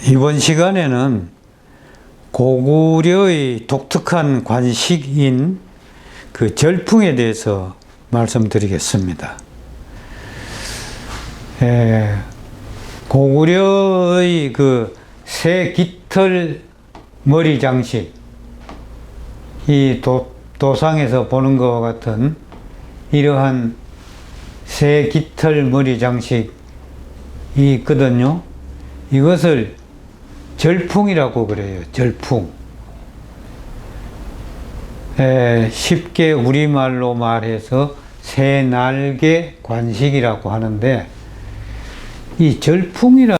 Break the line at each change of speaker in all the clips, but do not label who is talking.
이번 시간에는 고구려의 독특한 관식인 그 절풍에 대해서 말씀드리겠습니다. 고구려의 그 새 깃털 머리 장식, 이 도상에서 보는 것과 같은 이러한 새 깃털 머리 장식이 있거든요. 이것을 절풍이라고 그래요. 절풍. 쉽게 우리말로 말해서 새 날개 관식이라고 하는데, 이 절풍이란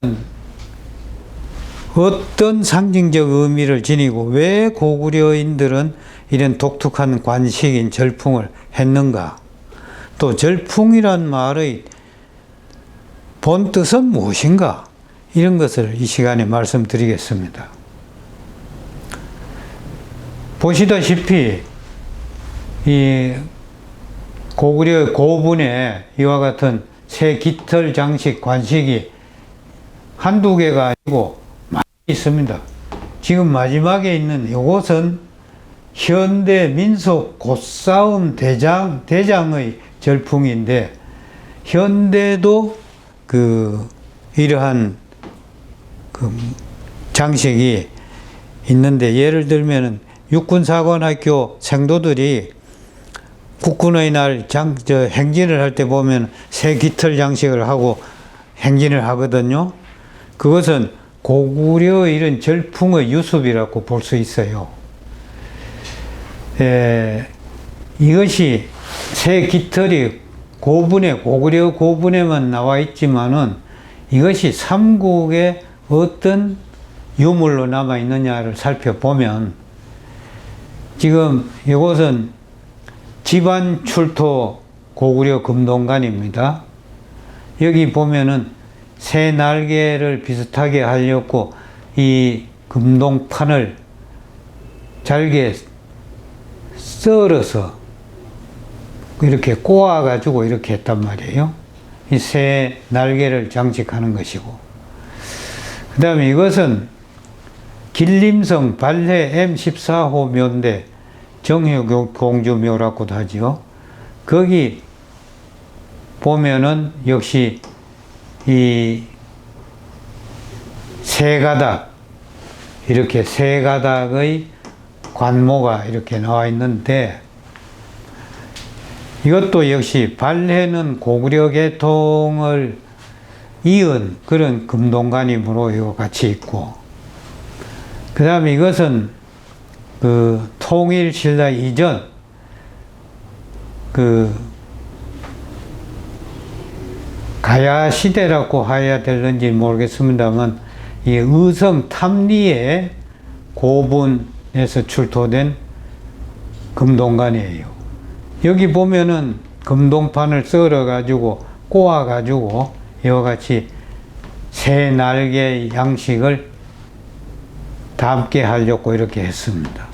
어떤 상징적 의미를 지니고 왜 고구려인들은 이런 독특한 관식인 절풍을 했는가? 또 절풍이란 말의 본 뜻은 무엇인가? 이런 것을 이 시간에 말씀드리겠습니다. 보시다시피 이 고구려 고분에 이와 같은 새 깃털 장식 관식이 한두 개가 아니고 많이 있습니다. 지금 마지막에 있는 이것은 현대 민속 꽃싸움 대장의 절풍인데, 현대도 이러한 장식이 있는데, 예를 들면은 육군사관학교 생도들이 국군의 날 행진을 할 때 보면 새 깃털 장식을 하고 행진을 하거든요. 그것은 고구려 이런 절풍의 유습이라고 볼 수 있어요. 이것이 새 깃털이 고구려 고분에만 나와 있지만은, 이것이 삼국에 어떤 유물로 남아 있느냐를 살펴보면, 지금 이것은 집안 출토 고구려 금동관입니다. 여기 보면은 새 날개를 비슷하게 하려고 이 금동판을 잘게 썰어서 이렇게 꼬아 가지고 이렇게 했단 말이에요. 이 새 날개를 장식하는 것이고, 그 다음에 이것은 길림성 발해 M14호 묘인데 정효공주묘라고도 하지요. 거기 보면은 역시 이 세 가닥, 이렇게 세 가닥의 관모가 이렇게 나와 있는데, 이것도 역시 발해는 고구려 계통을 이은 그런 금동관이므로 이거 같이 있고, 그 다음에 이것은 통일신라 이전 가야 시대라고 해야 될는지 모르겠습니다만, 이 의성 탐리의 고분에서 출토된 금동관이에요. 여기 보면은 금동판을 썰어 가지고 꼬아 가지고 이와 같이 새 날개 양식을 담게 하려고 이렇게 했습니다.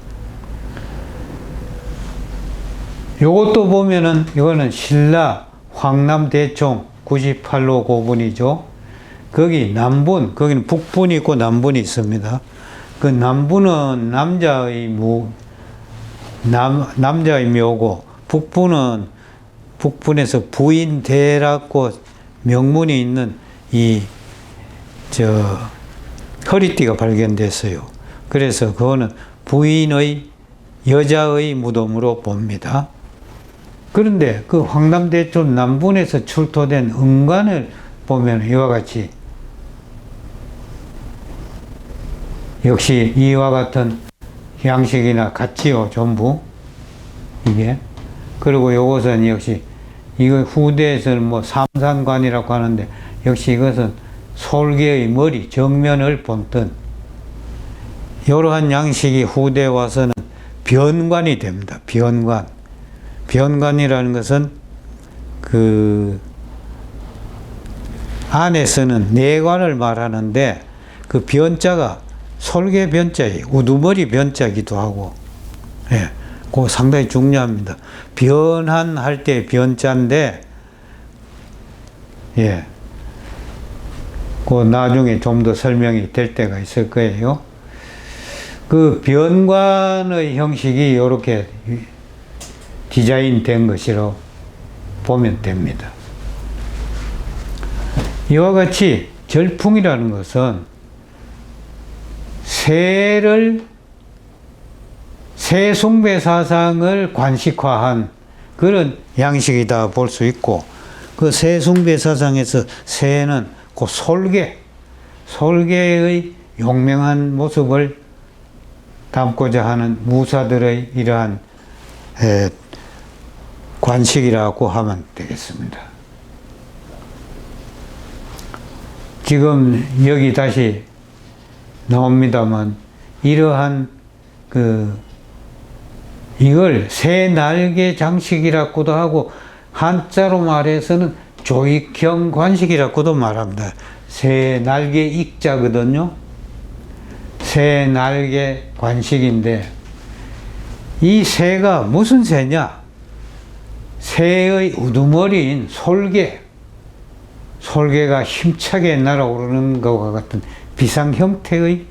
요것도 보면은 이거는 신라 황남대총 98로 고분이죠. 거기 남분, 거기는 북분이 있고 남분이 있습니다. 그 남분은 남자의 묘고, 북분에서 부인대라고 명문이 있는 허리띠가 발견됐어요. 그래서 그거는 부인의 여자의 무덤으로 봅니다. 그런데 그 황남대촌 남분에서 출토된 은관을 보면 이와 같이 역시 이와 같은 양식이나 같지요, 전부 이게. 그리고 이것은 역시 이거 후대에서는 뭐 삼산관이라고 하는데, 역시 이것은 솔개의 머리 정면을 본뜬 이러한 양식이 후대에 와서는 변관이 됩니다. 변관이라는 것은 안에서는 내관을 말하는데, 그 변자가 솔개 변자예요. 우두머리 변자기도 하고, 그거 상당히 중요합니다. 변한할 때 변자인데, 그 나중에 좀 더 설명이 될 때가 있을 거예요. 그 변관의 형식이 이렇게 디자인된 것이라고 보면 됩니다. 이와 같이 절풍이라는 것은 새숭배 사상을 관식화한 그런 양식이다 볼 수 있고, 그 새숭배 사상에서 새는 그 솔개의 용맹한 모습을 담고자 하는 무사들의 이러한 관식이라고 하면 되겠습니다. 지금 여기 다시 나옵니다만, 이러한 이걸 새 날개 장식이라고도 하고, 한자로 말해서는 조익형 관식이라고도 말합니다. 새 날개 익자거든요. 새 날개 관식인데, 이 새가 무슨 새냐? 새의 우두머리인 솔개가 힘차게 날아오르는 것과 같은 비상 형태의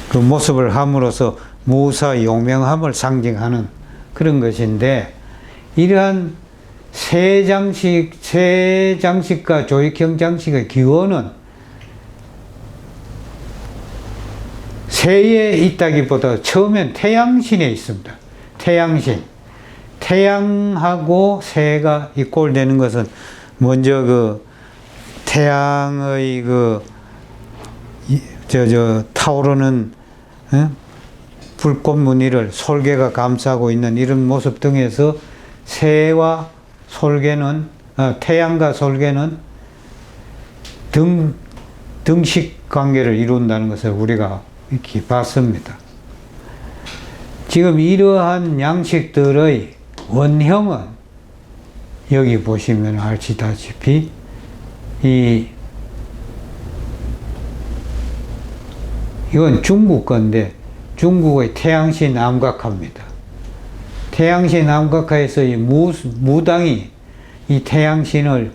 그 모습을 함으로써 무사 용맹함을 상징하는 그런 것인데, 이러한 새 장식과 조익형 장식의 기원은 새에 있다기보다 처음엔 태양신에 있습니다. 태양하고 새가 이꼴되는 것은 먼저 태양의 타오르는 불꽃 무늬를 솔개가 감싸고 있는 이런 모습 등에서 새와 태양과 솔개는 등식 관계를 이룬다는 것을 우리가 이렇게 봤습니다. 지금 이러한 양식들의 원형은 여기 보시면 아시다시피 이건 중국 건데, 중국의 태양신 암각화입니다. 태양신 암각화에서 이 무당이 이 태양신을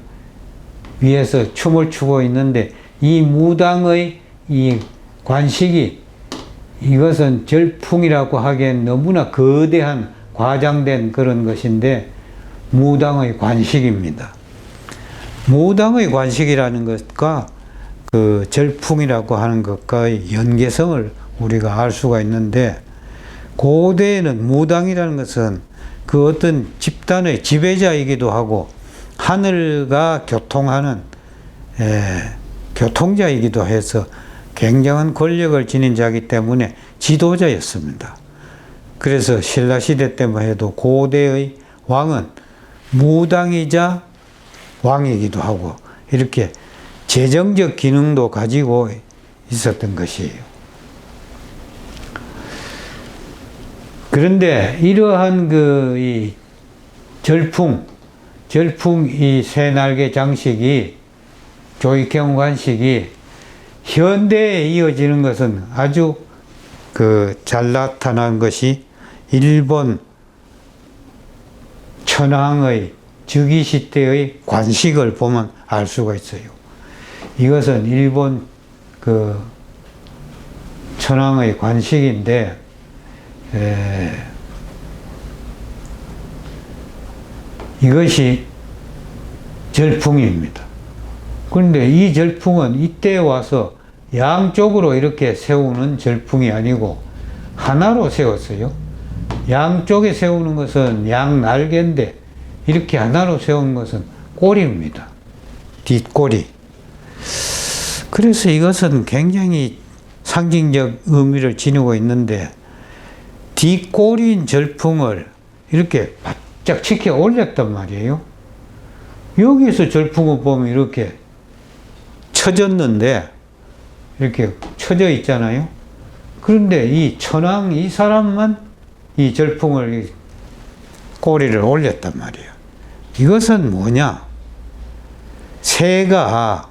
위해서 춤을 추고 있는데, 이 무당의 이 관식이, 이것은 절풍이라고 하기엔 너무나 거대한 과장된 그런 것인데, 무당의 관식입니다. 무당의 관식이라는 것과 그 절풍이라고 하는 것과의 연계성을 우리가 알 수가 있는데, 고대에는 무당이라는 것은 그 어떤 집단의 지배자이기도 하고 하늘과 교통하는 교통자이기도 해서 굉장한 권력을 지닌 자이기 때문에 지도자였습니다. 그래서 신라시대 때만 해도 고대의 왕은 무당이자 왕이기도 하고 이렇게 재정적 기능도 가지고 있었던 것이에요. 그런데 이러한 이 절풍 이 새날개 장식이, 조익형 관식이 현대에 이어지는 것은 아주 잘 나타난 것이 일본 천황의 즉위시 때의 관식을 보면 알 수가 있어요. 이것은 일본 천황의 관식인데, 이것이 절풍입니다. 그런데 이 절풍은 이때 와서 양쪽으로 이렇게 세우는 절풍이 아니고 하나로 세웠어요. 양쪽에 세우는 것은 양 날개인데, 이렇게 하나로 세우는 것은 꼬리입니다. 뒷꼬리. 그래서 이것은 굉장히 상징적 의미를 지니고 있는데, 뒷꼬리인 절풍을 이렇게 바짝 치켜 올렸단 말이에요. 여기서 절풍을 보면 이렇게 쳐졌는데, 이렇게 쳐져 있잖아요. 그런데 이 천황 이 사람만 이 절풍을, 꼬리를 올렸단 말이에요. 이것은 뭐냐? 새가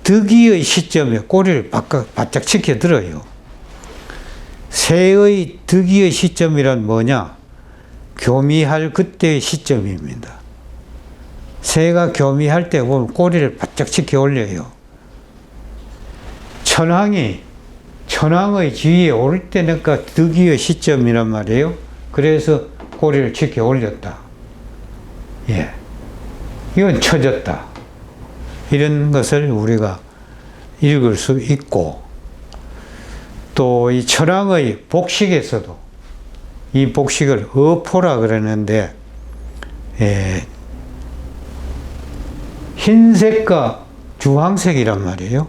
득이의 시점에 꼬리를 바짝 치켜 들어요. 새의 득이의 시점이란 뭐냐? 교미할 그때의 시점입니다. 새가 교미할 때 보면 꼬리를 바짝 치켜 올려요. 천왕의 지위에 오를 때니까 득이의 시점이란 말이에요. 그래서 꼬리를 치켜 올렸다. 예. 이건 처졌다. 이런 것을 우리가 읽을 수 있고, 또 이 천왕의 복식에서도 이 복식을 어포라 그러는데, 흰색과 주황색이란 말이에요.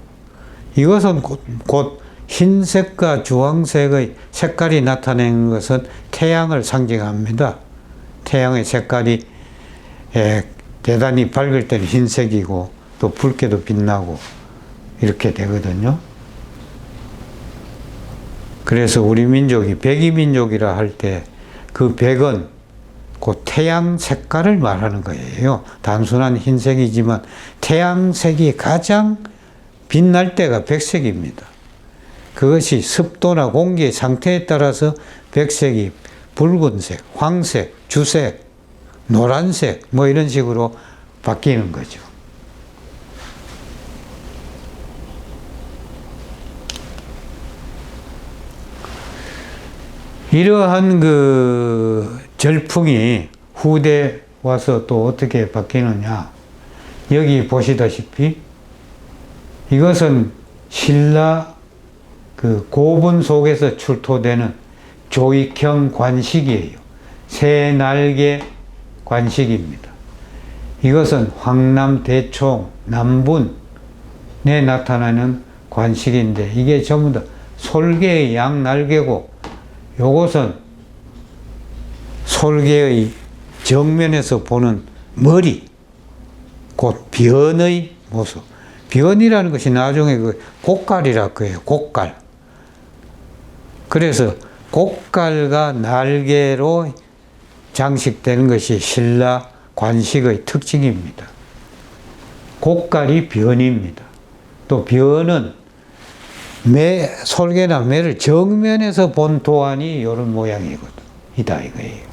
이것은 곧 흰색과 주황색의 색깔이 나타내는 것은 태양을 상징합니다. 태양의 색깔이 대단히 밝을 때는 흰색이고 또 붉게도 빛나고 이렇게 되거든요. 그래서 우리 민족이 백이민족이라 할 때 그 백은 그 태양 색깔을 말하는 거예요. 단순한 흰색이지만 태양색이 가장 빛날 때가 백색입니다. 그것이 습도나 공기의 상태에 따라서 백색이 붉은색, 황색, 주색, 노란색 뭐 이런 식으로 바뀌는 거죠. 이러한 그 절풍이 후대 와서 또 어떻게 바뀌느냐. 여기 보시다시피 이것은 신라 그 고분 속에서 출토되는 조익형 관식이에요. 새 날개 관식입니다. 이것은 황남 대총 남분에 나타나는 관식인데 이게 전부 다 솔개의 양날개고, 요것은 솔개의 정면에서 보는 머리, 곧 변의 모습. 변이라는 것이 나중에 그 곡갈이라 그래요. 곡갈. 그래서 곡갈과 날개로 장식되는 것이 신라 관식의 특징입니다. 곡갈이 변입니다. 또 변은 솔개나 매를 정면에서 본 도안이 이런 모양이거든. 이다 이거예요.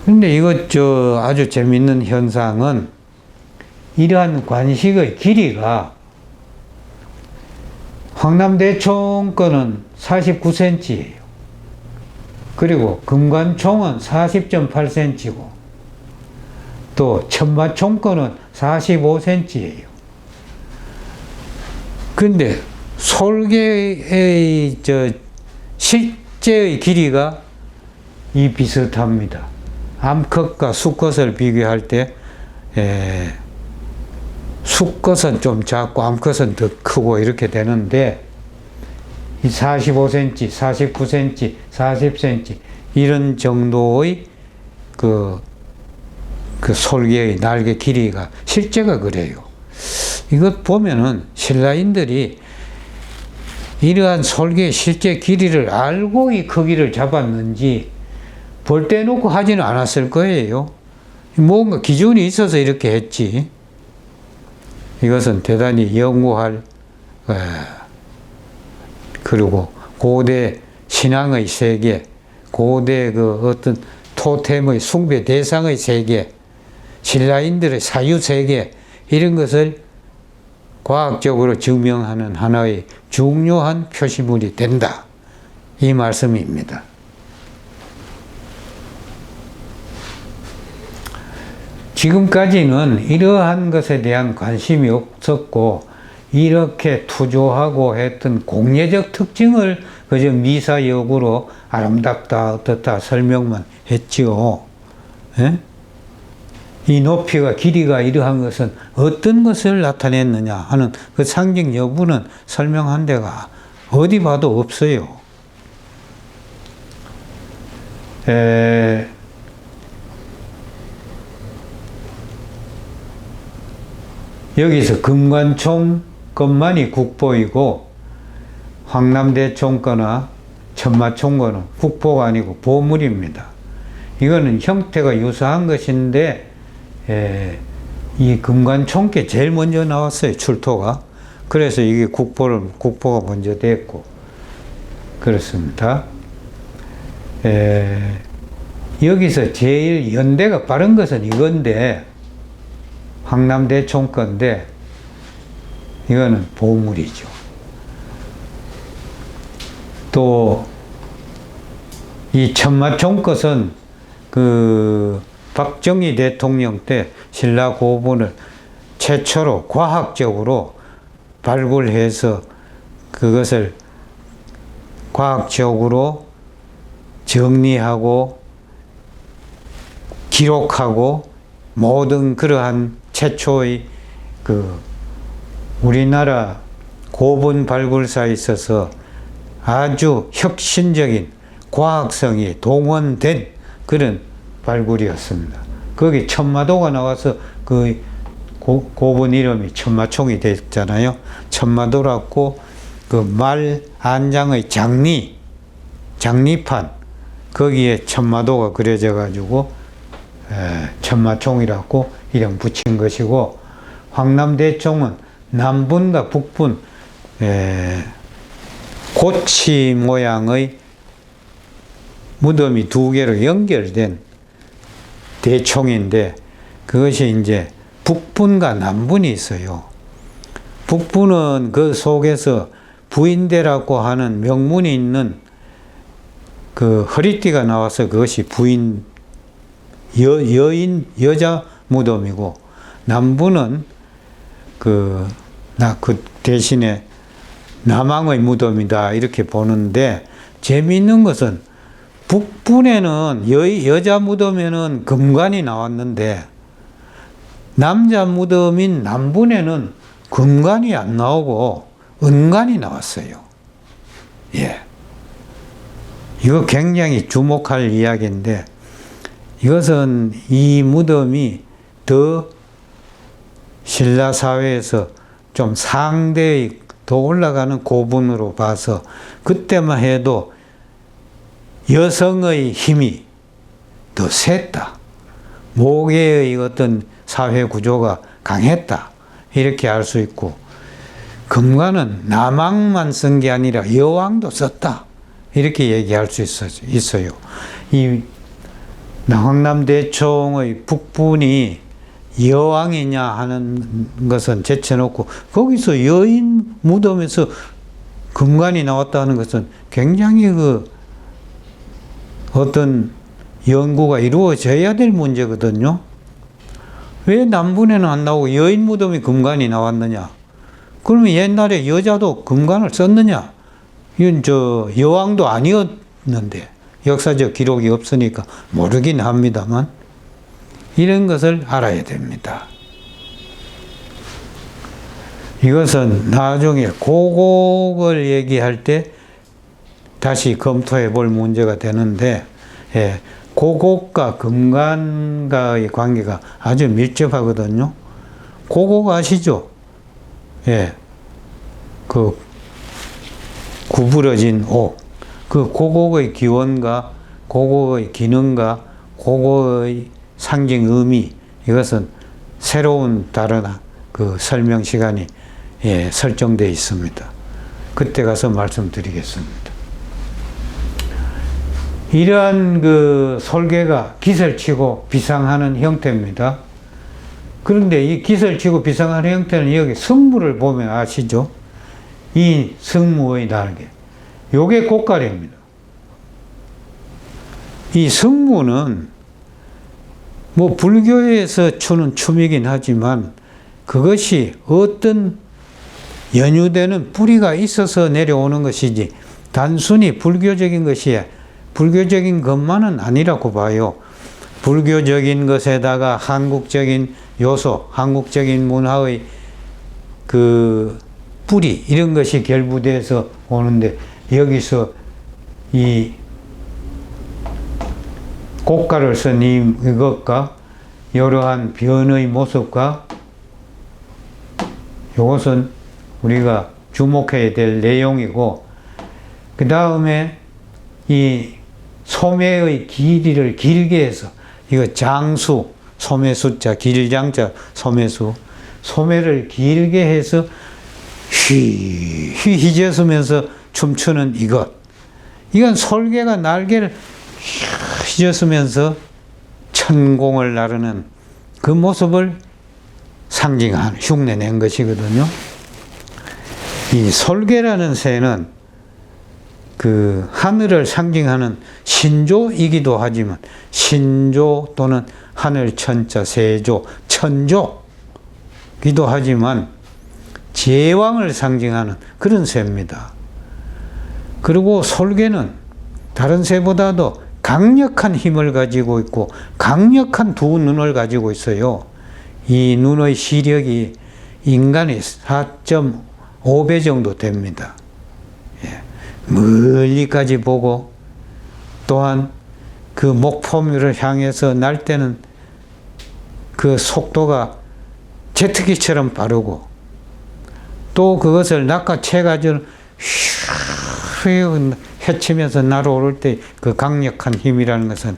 근데 이것 아주 재밌는 현상은 이러한 관식의 길이가 황남대총 거는 49cm예요. 그리고 금관총은 40.8cm고 또 천마총 거는 45cm예요. 근데 솔개의 실제의 길이가 이 비슷합니다. 암컷과 수컷을 비교할 때 수컷은 좀 작고 암컷은 더 크고 이렇게 되는데 이 45cm, 49cm, 40cm 이런 정도의 그 솔개의 날개 길이가 실제가 그래요. 이것 보면은 신라인들이 이러한 솔개의 실제 길이를 알고 이 크기를 잡았는지 볼 때 놓고 하지는 않았을 거예요. 뭔가 기준이 있어서 이렇게 했지. 이것은 대단히 연구할, 그리고 고대 신앙의 세계, 고대 그 어떤 토템의 숭배 대상의 세계, 신라인들의 사유 세계, 이런 것을 과학적으로 증명하는 하나의 중요한 표시물이 된다. 이 말씀입니다. 지금까지는 이러한 것에 대한 관심이 없었고 이렇게 투조하고 했던 공예적 특징을 그저 미사역으로 아름답다 어떻다 설명만 했지요. 예? 이 높이가 길이가 이러한 것은 어떤 것을 나타냈느냐 하는 그 상징 여부는 설명한 데가 어디 봐도 없어요. 여기서 금관총 것만이 국보이고 황남대총 거나 천마총 거는 국보가 아니고 보물입니다. 이거는 형태가 유사한 것인데 이 금관총께 제일 먼저 나왔어요. 출토가. 그래서 이게 국보가 먼저 됐고 그렇습니다. 여기서 제일 연대가 빠른 것은 이건데 황남대총 건데 이거는 보물이죠. 또 이 천마총 것은 그 박정희 대통령 때 신라 고분을 최초로 과학적으로 발굴해서 그것을 과학적으로 정리하고 기록하고 모든 그러한 최초의 그 우리나라 고분 발굴사에 있어서 아주 혁신적인 과학성이 동원된 그런 발굴이었습니다. 거기 천마도가 나와서 그 고분 이름이 천마총이 됐잖아요. 천마도라고 그 말 안장의 장리판 거기에 천마도가 그려져 가지고 천마총이라고 이름 붙인 것이고, 황남대총은 남분과 북분 고치 모양의 무덤이 두 개로 연결된 대총인데, 그것이 이제 북분과 남분이 있어요. 북분은 그 속에서 부인대라고 하는 명문이 있는 그 허리띠가 나와서 그것이 부인 여인 여자 무덤이고, 남분은 그 대신에 남왕의 무덤이다 이렇게 보는데, 재미있는 것은 북분에는 여자 무덤에는 금관이 나왔는데 남자 무덤인 남분에는 금관이 안 나오고 은관이 나왔어요. 예. 이거 굉장히 주목할 이야기인데, 이것은 이 무덤이 더 신라 사회에서 좀 상대의 더 올라가는 고분으로 봐서 그때만 해도 여성의 힘이 더 셌다. 모계의 어떤 사회 구조가 강했다. 이렇게 알 수 있고, 금관은 남왕만 쓴 게 아니라 여왕도 썼다. 이렇게 얘기할 수 있어요. 이 황남대총의 북분이 여왕이냐 하는 것은 제쳐놓고, 거기서 여인 무덤에서 금관이 나왔다는 것은 굉장히 어떤 연구가 이루어져야 될 문제거든요. 왜 남분에는 안 나오고 여인 무덤이 금관이 나왔느냐? 그러면 옛날에 여자도 금관을 썼느냐? 이건 여왕도 아니었는데, 역사적 기록이 없으니까 모르긴 합니다만, 이런 것을 알아야 됩니다. 이것은 나중에 고곡을 얘기할 때 다시 검토해 볼 문제가 되는데, 고곡과 금관과의 관계가 아주 밀접하거든요. 고곡 아시죠? 그 구부러진 옥. 그 고곡의 기원과 고곡의 기능과 고곡의 상징 의미, 이것은 새로운 다른 그 설명 시간이 설정되어 있습니다. 그때 가서 말씀드리겠습니다. 이러한 그 설계가 기설치고 비상하는 형태입니다. 그런데 이 기설치고 비상하는 형태는 여기 승무를 보면 아시죠? 이 승무의 날개. 요게 고가래입니다. 이 승무는 뭐 불교에서 추는 춤이긴 하지만 그것이 어떤 연유되는 뿌리가 있어서 내려오는 것이지 단순히 불교적인 것만은 아니라고 봐요. 불교적인 것에다가 한국적인 요소, 한국적인 문화의 그 뿌리, 이런 것이 결부돼서 오는데, 여기서 이 고가를 쓴 이것과 이러한 변의 모습과 이것은 우리가 주목해야 될 내용이고, 그 다음에 이 소매의 길이를 길게 해서, 이거 장수, 소매 숫자, 길장자, 소매수, 소매를 길게 해서 휘휘저으면서 춤추는 이것. 이건 솔개가 날개를 휘저으면서 천공을 나르는 그 모습을 상징한 흉내낸 것이거든요. 이 솔개라는 새는 그 하늘을 상징하는 신조이기도 하지만 신조 또는 하늘 천자 세조 천조기도 하지만 제왕을 상징하는 그런 새입니다. 그리고 솔개는 다른 새보다도 강력한 힘을 가지고 있고 강력한 두 눈을 가지고 있어요. 이 눈의 시력이 인간의 4.5배 정도 됩니다. 예. 멀리까지 보고 또한 그 목표물을 향해서 날 때는 그 속도가 제트기처럼 빠르고 또 그것을 낚아채가지고 휘 헤치면서 날아오를 때 그 강력한 힘이라는 것은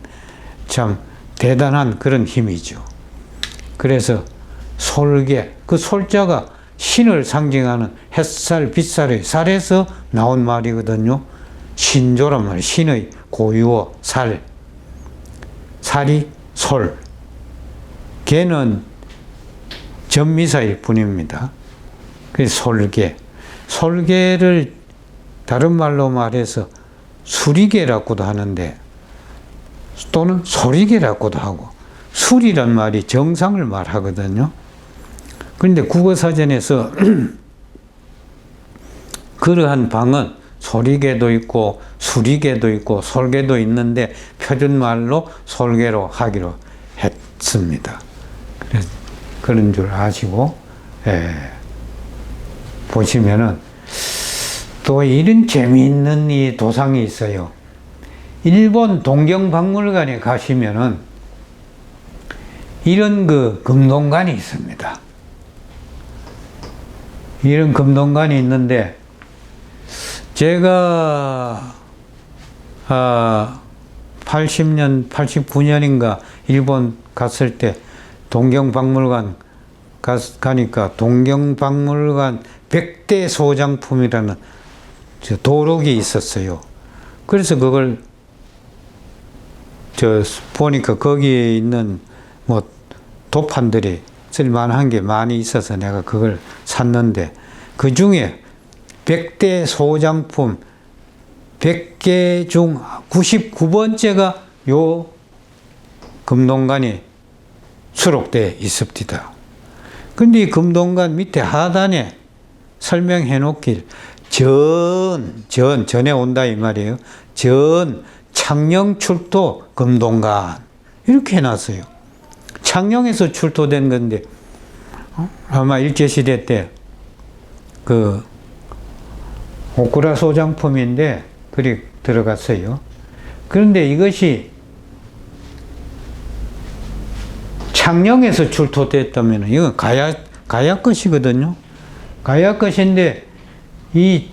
참 대단한 그런 힘이죠. 그래서 솔개, 그 솔자가 신을 상징하는 햇살, 빛살의 살에서 나온 말이거든요. 신조란 말이에요. 신의 고유어 살, 살이 솔, 개는 전미사일 뿐입니다. 그래서 솔개, 솔개를 다른 말로 말해서 수리개라고도 하는데 또는 소리개라고도 하고 술이란 말이 정상을 말하거든요. 그런데 국어사전에서 그러한 방은 소리개도 있고 수리개도 있고 솔개도 있는데 표준말로 솔개로 하기로 했습니다. 그래서 그런 줄 아시고 보시면은 또 이런 재미있는 이 도상이 있어요. 일본 동경박물관에 가시면은 이런 그 금동관이 있습니다. 이런 금동관이 있는데 제가 80년, 89년인가 일본 갔을 때 동경박물관 가니까 동경박물관 100대 소장품이라는 도록이 있었어요. 그래서 그걸 보니까 거기에 있는 뭐 도판들이 쓸만한 게 많이 있어서 내가 그걸 샀는데 그 중에 100대 소장품 100개 중 99번째가 요 금동관이 수록되어 있습니다. 근데 이 금동관 밑에 하단에 설명해 놓길 전에 온다 이 말이에요. 전 창녕출토 금동관 이렇게 해놨어요. 창녕에서 출토된 건데 아마 일제시대 때 그 오쿠라 소장품인데 그리 들어갔어요. 그런데 이것이 창녕에서 출토됐다면 이건 가야 것이거든요. 가야 것인데 이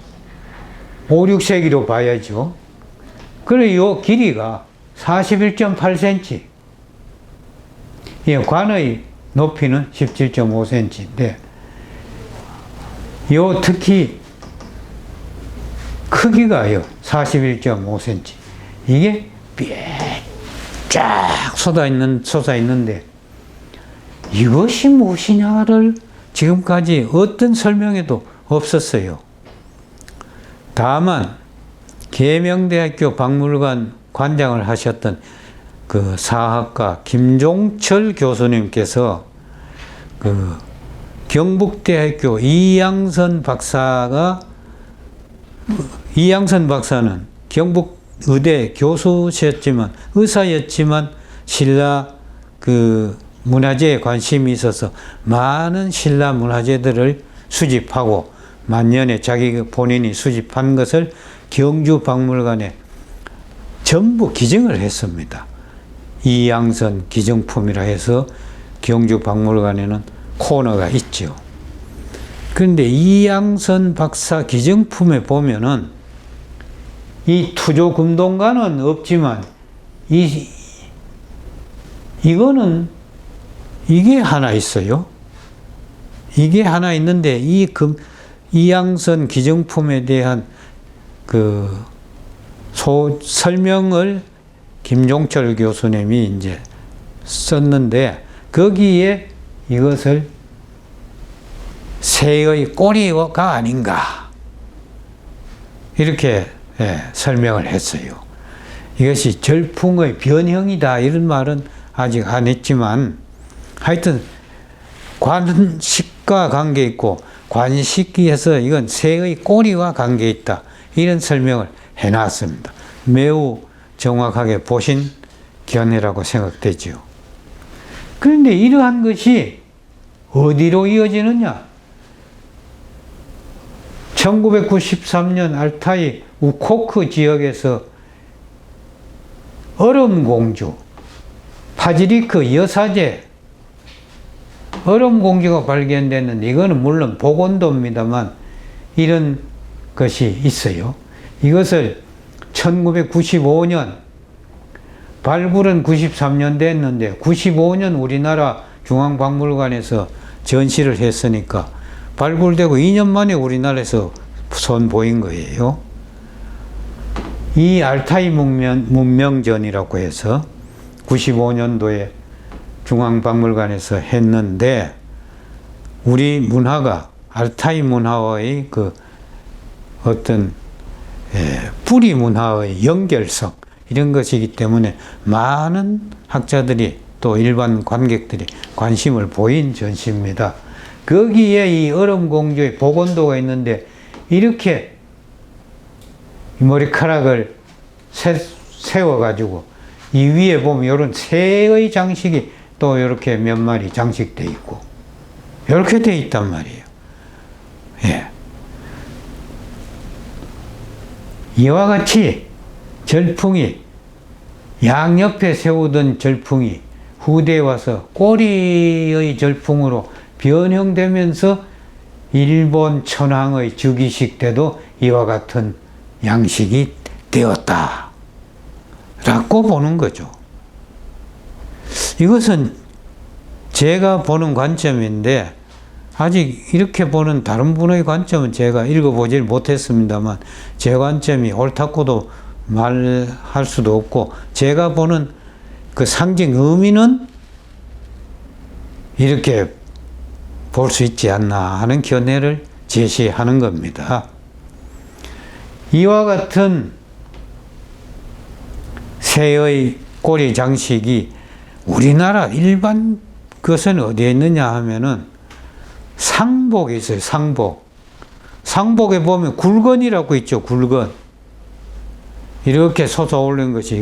5, 6세기로 봐야죠. 그래 요 길이가 41.8cm, 이 관의 높이는 17.5cm인데 요 특히 크기가요 41.5cm. 이게 쫙 솟아 있는데 이것이 무엇이냐를 지금까지 어떤 설명에도 없었어요. 다만 계명대학교 박물관 관장을 하셨던 그 사학가 김종철 교수님께서 그 경북대학교 이양선 박사는 경북의대 교수셨지만 의사였지만 신라 그 문화재에 관심이 있어서 많은 신라 문화재들을 수집하고 만년에 자기 본인이 수집한 것을 경주박물관에 전부 기증을 했습니다. 이양선 기증품이라 해서 경주박물관에는 코너가 있죠. 그런데 이양선 박사 기증품에 보면은 이 투조 금동관은 없지만 이거는 이게 하나 있어요. 이게 하나 있는데 이양선 기증품에 대한 그 설명을 김종철 교수님이 이제 썼는데 거기에 이것을 새의 꼬리가 아닌가 이렇게 설명을 했어요. 이것이 절풍의 변형이다 이런 말은 아직 안 했지만 하여튼 관식과 관계 있고 관식에서 이건 새의 꼬리와 관계 있다 이런 설명을 해놨습니다. 매우 정확하게 보신 견해라고 생각되지요. 그런데 이러한 것이 어디로 이어지느냐? 1993년 알타이 우코크 지역에서 얼음공주, 파지리크 여사제 얼음공주가 발견됐는데 이거는 물론 복원도입니다만 이런 것이 있어요. 이것을 1995년 발굴은 93년 됐는데 95년 우리나라 중앙박물관에서 전시를 했으니까 발굴되고 2년 만에 우리나라에서 선보인 거예요. 이 알타이 문명전이라고 해서 95년도에 중앙박물관에서 했는데 우리 문화가 알타이 문화와의 그 어떤 뿌리 문화의 연결성 이런 것이기 때문에 많은 학자들이 또 일반 관객들이 관심을 보인 전시입니다. 거기에 이 얼음공주의 복원도가 있는데 이렇게 머리카락을 세워가지고 이 위에 보면 이런 새의 장식이 또 이렇게 몇 마리 장식되어 있고 이렇게 되어 있단 말이에요. 예. 이와 같이 절풍이 양옆에 세우던 절풍이 후대에 와서 꼬리의 절풍으로 변형되면서 일본 천황의 즉위식 때도 이와 같은 양식이 되었다 라고 보는 거죠. 이것은 제가 보는 관점인데 아직 이렇게 보는 다른 분의 관점은 제가 읽어보질 못했습니다만 제 관점이 옳다고도 말할 수도 없고 제가 보는 그 상징 의미는 이렇게 볼 수 있지 않나 하는 견해를 제시하는 겁니다. 이와 같은 새의 꼬리 장식이 우리나라 일반 것은 어디에 있느냐 하면은 상복에 있어요. 상복. 상복에 보면 굴건이라고 있죠. 굴건. 이렇게 솟아오르는 것이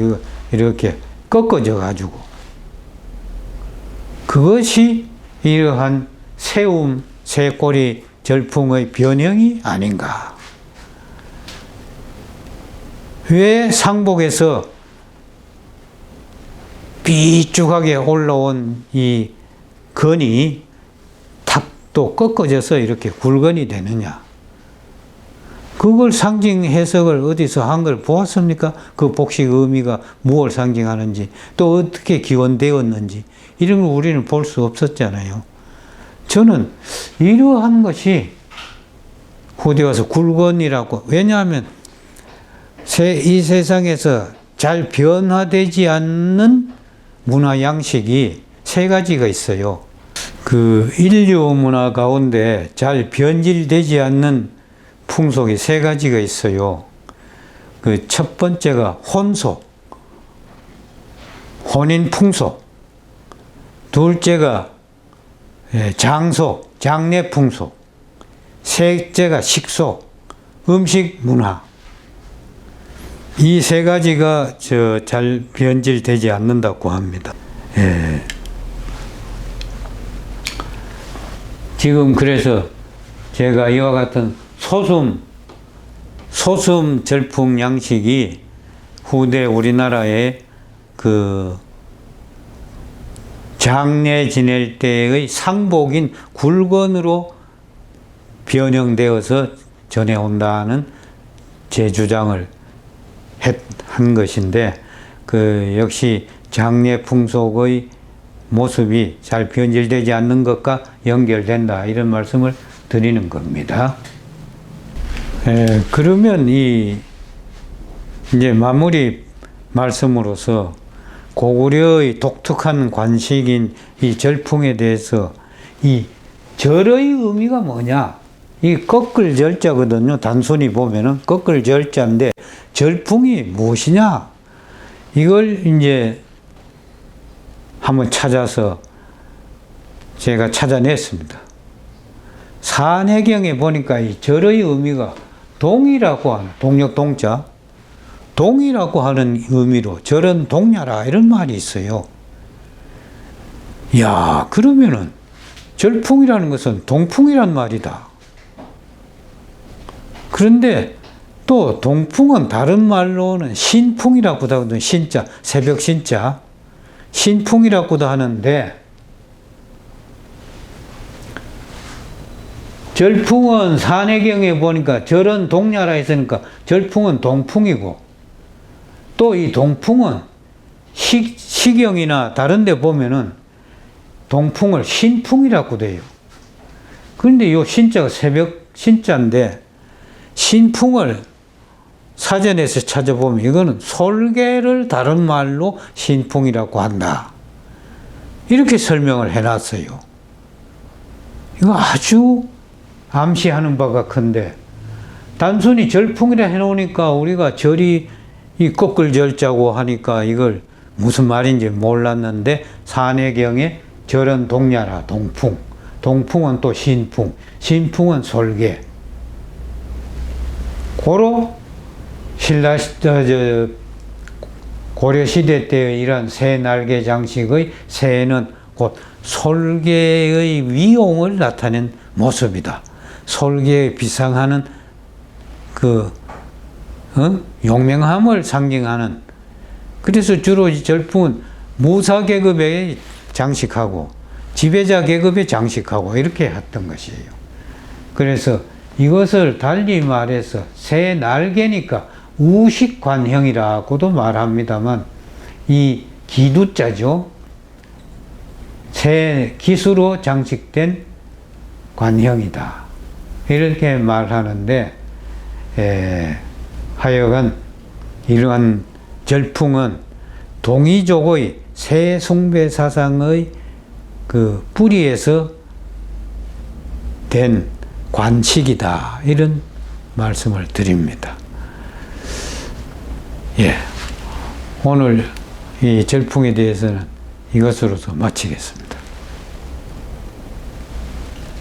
이렇게 꺾어져 가지고 그것이 이러한 새꼬리 절풍의 변형이 아닌가. 왜 상복에서 삐쭉하게 올라온 이 건이 탁도 꺾어져서 이렇게 굴건이 되느냐. 그걸 상징 해석을 어디서 한 걸 보았습니까? 그 복식 의미가 무엇을 상징하는지 또 어떻게 기원되었는지 이런 걸 우리는 볼 수 없었잖아요. 저는 이러한 것이 후대 와서 굴건이라고 왜냐하면 이 세상에서 잘 변화되지 않는 문화 양식이 세 가지가 있어요. 그 인류 문화 가운데 잘 변질되지 않는 풍속이 세 가지가 있어요. 그 첫 번째가 혼속, 혼인 풍속. 둘째가 장속, 장례 풍속. 셋째가 식속, 음식 문화. 이 세 가지가 잘 변질되지 않는다고 합니다. 예. 지금 그래서 제가 이와 같은 소숨 절풍 양식이 후대 우리나라의 그 장례 지낼 때의 상복인 굴건으로 변형되어서 전해온다는 제 주장을 한 것인데 그 역시 장례 풍속의 모습이 잘 변질되지 않는 것과 연결된다 이런 말씀을 드리는 겁니다. 그러면 이제 마무리 말씀으로서 고구려의 독특한 관식인 이 절풍에 대해서 이 절의 의미가 뭐냐? 이 거끌 절자거든요. 단순히 보면은 거끌 절자인데 절풍이 무엇이냐? 이걸 이제 한번 찾아서 제가 찾아냈습니다. 산해경에 보니까 이 절의 의미가 동이라고 하는, 동력 동자, 동이라고 하는 의미로 절은 동냐라 이런 말이 있어요. 이야, 그러면은 절풍이라는 것은 동풍이란 말이다. 그런데 또 동풍은 다른 말로는 신풍이라고도 하거든요. 신자, 새벽 신자. 신풍이라고도 하는데, 절풍은 산해경에 보니까 절은 동냐라 했으니까 절풍은 동풍이고, 또 이 동풍은 시경이나 다른 데 보면은 동풍을 신풍이라고 돼요. 그런데 이 신자가 새벽 신자인데, 신풍을 사전에서 찾아보면 이거는 솔개를 다른 말로 신풍이라고 한다. 이렇게 설명을 해놨어요. 이거 아주 암시하는 바가 큰데, 단순히 절풍이라 해놓으니까 우리가 절이 이 거끌 절자고 하니까 이걸 무슨 말인지 몰랐는데, 산해경에 절은 동냐라, 동풍. 동풍은 또 신풍. 신풍은 솔개. 고로 고려시대 때 이런 새 날개 장식의 새는 곧 솔개의 위용을 나타낸 모습이다. 솔개에 비상하는 용맹함을 상징하는. 그래서 주로 이 절풍은 무사 계급에 장식하고 지배자 계급에 장식하고 이렇게 했던 것이에요. 그래서 이것을 달리 말해서 새 날개니까 우식관형이라고도 말합니다만, 이 기두자죠. 새 기수로 장식된 관형이다. 이렇게 말하는데, 하여간 이러한 절풍은 동이족의 새 숭배 사상의 그 뿌리에서 된 관식이다. 이런 말씀을 드립니다. 예. 오늘 이 절풍에 대해서는 이것으로서 마치겠습니다.